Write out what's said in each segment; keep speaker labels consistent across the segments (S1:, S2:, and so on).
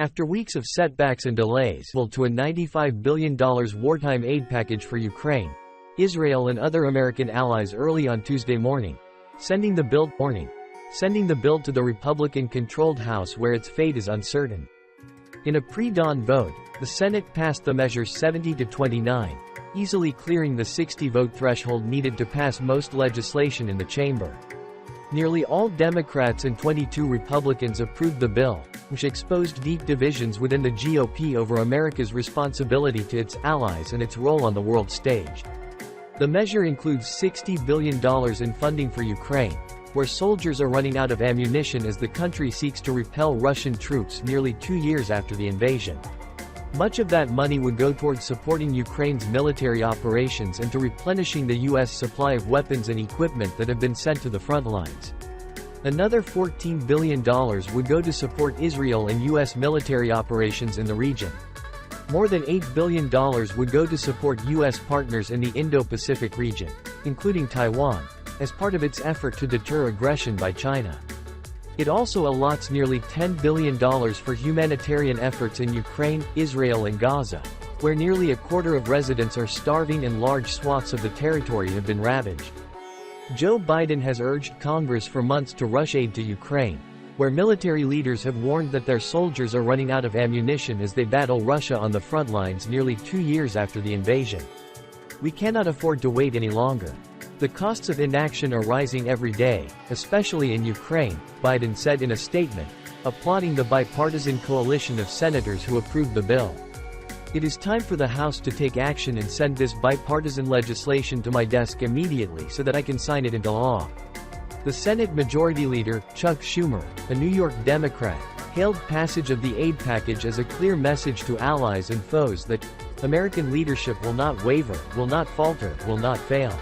S1: After weeks of setbacks and delays to a $95 billion wartime aid package for Ukraine, Israel and other American allies early on Tuesday morning, sending the bill to the Republican-controlled House where its fate is uncertain. In a pre-dawn vote, the Senate passed the measure 70-29, easily clearing the 60-vote threshold needed to pass most legislation in the chamber. Nearly all Democrats and 22 Republicans approved the bill, which exposed deep divisions within the GOP over America's responsibility to its allies and its role on the world stage. The measure includes $60 billion in funding for Ukraine, where soldiers are running out of ammunition as the country seeks to repel Russian troops nearly 2 years after the invasion. Much of that money would go towards supporting Ukraine's military operations and to replenishing the U.S. supply of weapons and equipment that have been sent to the front lines. Another $14 billion would go to support Israel and U.S. military operations in the region. More than $8 billion would go to support U.S. partners in the Indo-Pacific region, including Taiwan, as part of its effort to deter aggression by China. It also allots nearly $10 billion for humanitarian efforts in Ukraine, Israel and Gaza, where nearly a quarter of residents are starving and large swaths of the territory have been ravaged. Joe Biden has urged Congress for months to rush aid to Ukraine, where military leaders have warned that their soldiers are running out of ammunition as they battle Russia on the front lines nearly 2 years after the invasion. We cannot afford to wait any longer. The costs of inaction are rising every day, especially in Ukraine, Biden said in a statement, applauding the bipartisan coalition of senators who approved the bill. It is time for the House to take action and send this bipartisan legislation to my desk immediately so that I can sign it into law. The Senate Majority Leader, Chuck Schumer, a New York Democrat, hailed passage of the aid package as a clear message to allies and foes that American leadership will not waver, will not falter, will not fail.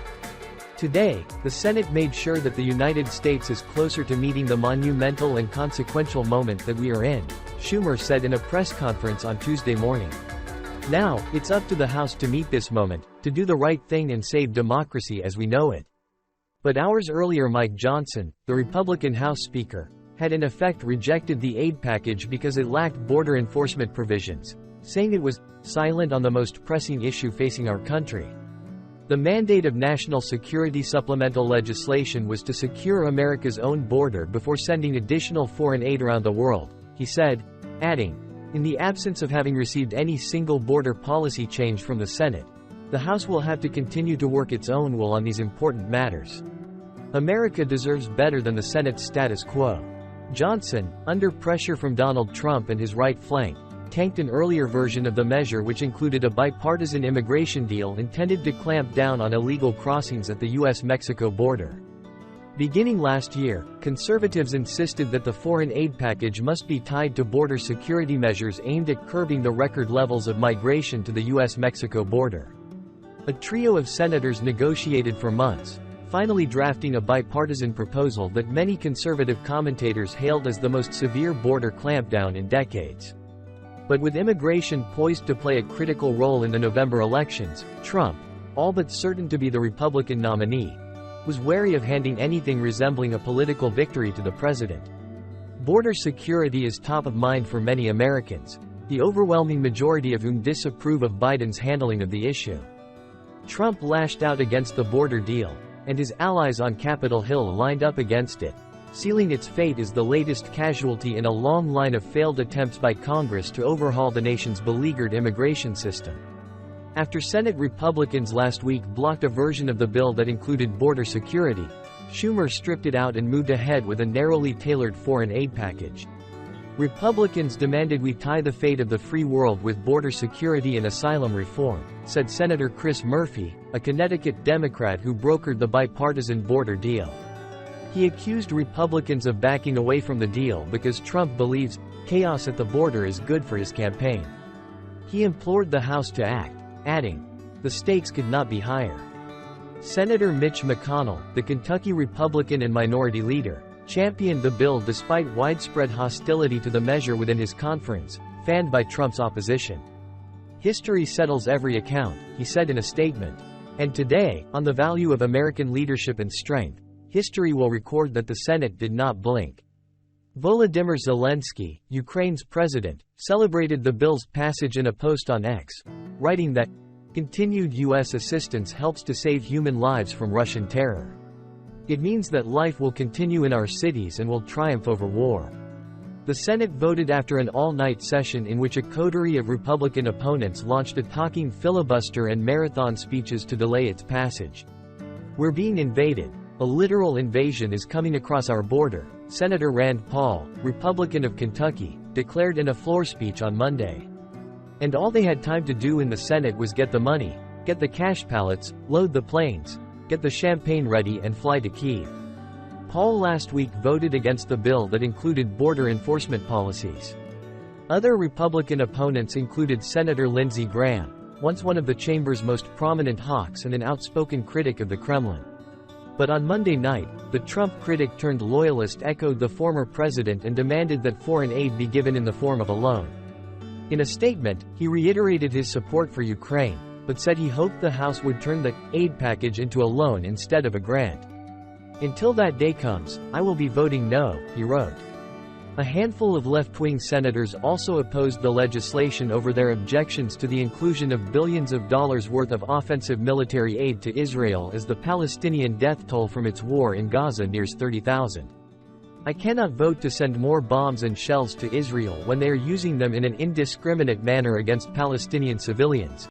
S1: Today, the Senate made sure that the United States is closer to meeting the monumental and consequential moment that we are in, Schumer said in a press conference on Tuesday morning. Now, it's up to the House to meet this moment, to do the right thing and save democracy as we know it. But hours earlier Mike Johnson, the Republican House Speaker, had in effect rejected the aid package because it lacked border enforcement provisions, saying it was silent on the most pressing issue facing our country. The mandate of national security supplemental legislation was to secure America's own border before sending additional foreign aid around the world, he said, adding, in the absence of having received any single border policy change from the Senate, the House will have to continue to work its own will on these important matters. America deserves better than the Senate's status quo. Johnson, under pressure from Donald Trump and his right flank, tanked an earlier version of the measure which included a bipartisan immigration deal intended to clamp down on illegal crossings at the U.S.-Mexico border. Beginning last year, conservatives insisted that the foreign aid package must be tied to border security measures aimed at curbing the record levels of migration to the U.S.-Mexico border. A trio of senators negotiated for months, finally drafting a bipartisan proposal that many conservative commentators hailed as the most severe border clampdown in decades. But with immigration poised to play a critical role in the November elections, Trump, all but certain to be the Republican nominee, was wary of handing anything resembling a political victory to the president. Border security is top of mind for many Americans, the overwhelming majority of whom disapprove of Biden's handling of the issue. Trump lashed out against the border deal, and his allies on Capitol Hill lined up against it, sealing its fate as the latest casualty in a long line of failed attempts by Congress to overhaul the nation's beleaguered immigration system. After Senate Republicans last week blocked a version of the bill that included border security, Schumer stripped it out and moved ahead with a narrowly tailored foreign aid package. Republicans demanded we tie the fate of the free world with border security and asylum reform, said Senator Chris Murphy, a Connecticut Democrat who brokered the bipartisan border deal. He accused Republicans of backing away from the deal because Trump believes chaos at the border is good for his campaign. He implored the House to act, adding, the stakes could not be higher. Senator Mitch McConnell, the Kentucky Republican and minority leader, championed the bill despite widespread hostility to the measure within his conference, fanned by Trump's opposition. History settles every account, he said in a statement. And today, on the value of American leadership and strength, history will record that the Senate did not blink. Volodymyr Zelensky, Ukraine's president, celebrated the bill's passage in a post on X, writing that continued U.S. assistance helps to save human lives from Russian terror. It means that life will continue in our cities and will triumph over war. The Senate voted after an all-night session in which a coterie of Republican opponents launched a talking filibuster and marathon speeches to delay its passage. "We're being invaded. A literal invasion is coming across our border," Senator Rand Paul, Republican of Kentucky, declared in a floor speech on Monday. And all they had time to do in the Senate was get the money, get the cash pallets, load the planes, get the champagne ready and fly to Kyiv. Paul last week voted against the bill that included border enforcement policies. Other Republican opponents included Senator Lindsey Graham, once one of the chamber's most prominent hawks and an outspoken critic of the Kremlin. But on Monday night, the Trump critic turned loyalist echoed the former president and demanded that foreign aid be given in the form of a loan. In a statement, he reiterated his support for Ukraine, but said he hoped the House would turn the aid package into a loan instead of a grant. "Until that day comes, I will be voting no," he wrote. A handful of left-wing senators also opposed the legislation over their objections to the inclusion of billions of dollars worth of offensive military aid to Israel as the Palestinian death toll from its war in Gaza nears 30,000. "I cannot vote to send more bombs and shells to Israel when they are using them in an indiscriminate manner against Palestinian civilians,"